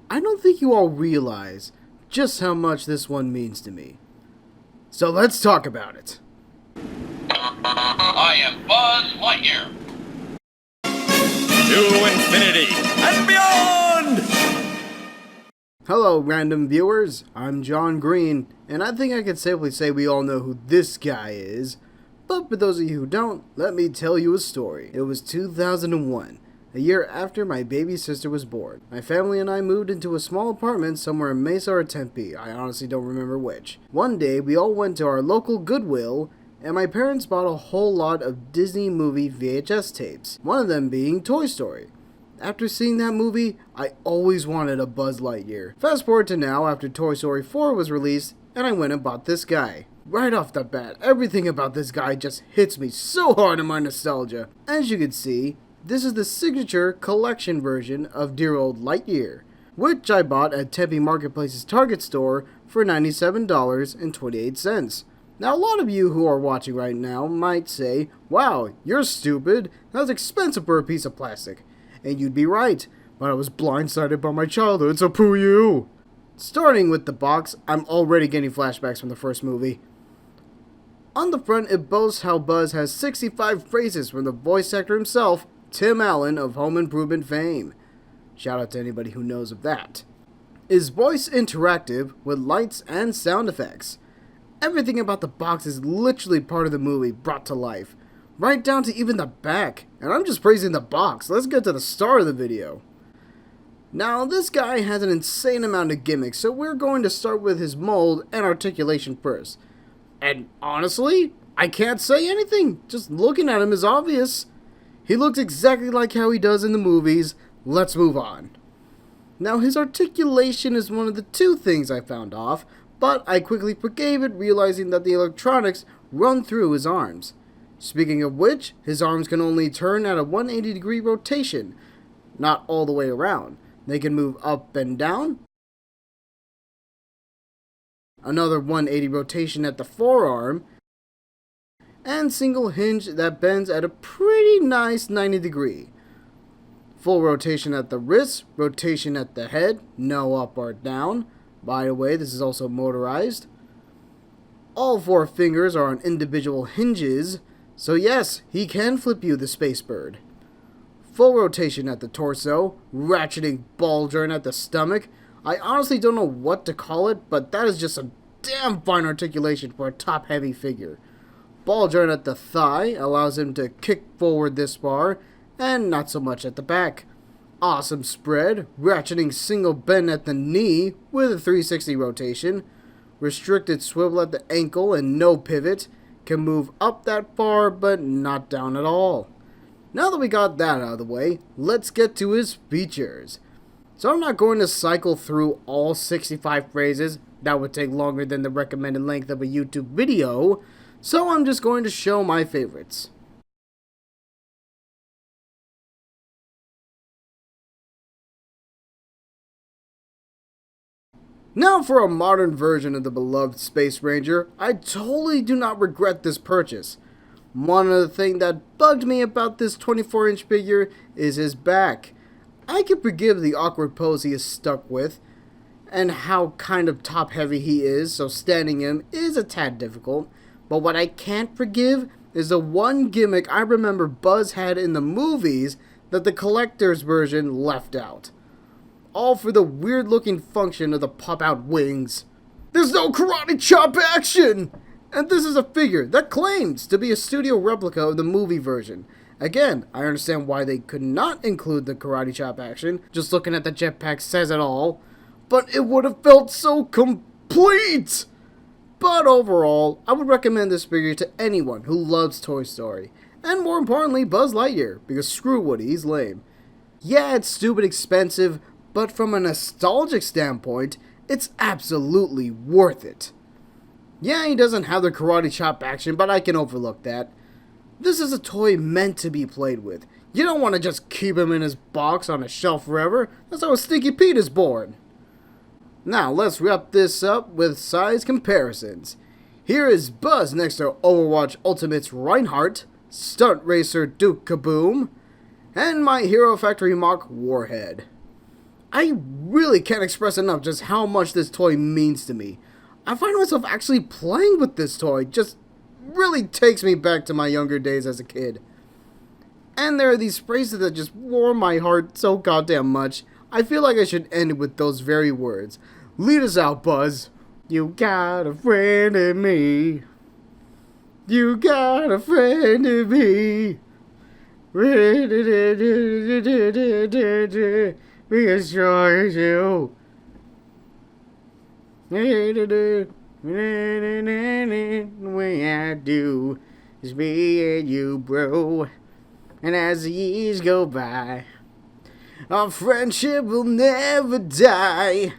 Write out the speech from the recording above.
I don't think you all realize just how much this one means to me. So let's talk about it. I am Buzz Lightyear. To infinity and beyond! Hello, random viewers. I'm John Green, and I think I can safely say we all know who this guy is. But for those of you who don't, let me tell you a story. It was 2001, a year after my baby sister was born. My family and I moved into a small apartment somewhere in Mesa or Tempe. I honestly don't remember which. One day, we all went to our local Goodwill, and my parents bought a whole lot of Disney movie VHS tapes, one of them being Toy Story. After seeing that movie, I always wanted a Buzz Lightyear. Fast forward to now, after Toy Story 4 was released, and I went and bought this guy. Right off the bat, everything about this guy just hits me so hard in my nostalgia. As you can see, this is the signature collection version of dear old Lightyear, which I bought at Tempe Marketplace's Target store for $97.28. Now, a lot of you who are watching right now might say, wow, you're stupid, that's expensive for a piece of plastic. And you'd be right, but I was blindsided by my childhood, so poo you! Starting with the box, I'm already getting flashbacks from the first movie. On the front, it boasts how Buzz has 65 phrases from the voice actor himself, Tim Allen of Home Improvement fame. Shout out to anybody who knows of that. Is voice interactive with lights and sound effects. Everything about the box is literally part of the movie brought to life, right down to even the back. And I'm just praising the box. Let's get to the star of the video. Now, this guy has an insane amount of gimmicks, so we're going to start with his mold and articulation first. And honestly, I can't say anything. Just looking at him is obvious. He looks exactly like how he does in the movies. Let's move on. Now, his articulation is one of the two things I found off, but I quickly forgave it, realizing that the electronics run through his arms. Speaking of which, his arms can only turn at a 180-degree rotation, not all the way around. They can move up and down, another 180 rotation at the forearm, and single hinge that bends at a pretty nice 90 degree. Full rotation at the wrist, rotation at the head, no up or down. By the way, this is also motorized. All four fingers are on individual hinges, so yes, he can flip you the space bird. Full rotation at the torso, ratcheting ball joint at the stomach. I honestly don't know what to call it, but that is just a damn fine articulation for a top-heavy figure. Ball joint at the thigh allows him to kick forward this far, and not so much at the back. Awesome spread, ratcheting single bend at the knee with a 360 rotation. Restricted swivel at the ankle and no pivot. Can move up that far, but not down at all. Now that we got that out of the way, let's get to his features. So I'm not going to cycle through all 65 phrases. That would take longer than the recommended length of a YouTube video. So I'm just going to show my favorites. Now for a modern version of the beloved Space Ranger, I totally do not regret this purchase. One other thing that bugged me about this 24-inch figure is his back. I can forgive the awkward pose he is stuck with, and how kind of top-heavy he is, so standing him is a tad difficult. But what I can't forgive is the one gimmick I remember Buzz had in the movies that the collector's version left out. All for the weird-looking function of the pop-out wings. There's no karate chop action! And this is a figure that claims to be a studio replica of the movie version. Again, I understand why they could not include the karate chop action. Just looking at the jetpack says it all. But it would have felt so complete! But overall, I would recommend this figure to anyone who loves Toy Story. And more importantly, Buzz Lightyear, because screw Woody, he's lame. Yeah, it's stupid expensive, but from a nostalgic standpoint, it's absolutely worth it. Yeah, he doesn't have the karate chop action, but I can overlook that. This is a toy meant to be played with. You don't want to just keep him in his box on a shelf forever. That's how a Stinky Pete is born. Now, let's wrap this up with size comparisons. Here is Buzz next to Overwatch Ultimate's Reinhardt, Stunt Racer Duke Kaboom, and My Hero Factory Mock Warhead. I really can't express enough just how much this toy means to me. I find myself actually playing with this toy. Just really takes me back to my younger days as a kid. And there are these phrases that just warm my heart so goddamn much. I feel like I should end it with those very words. Lead us out, Buzz. You got a friend in me. You got a friend in me. Reassure you. The way I do is me and you, bro. And as the years go by, our friendship will never die.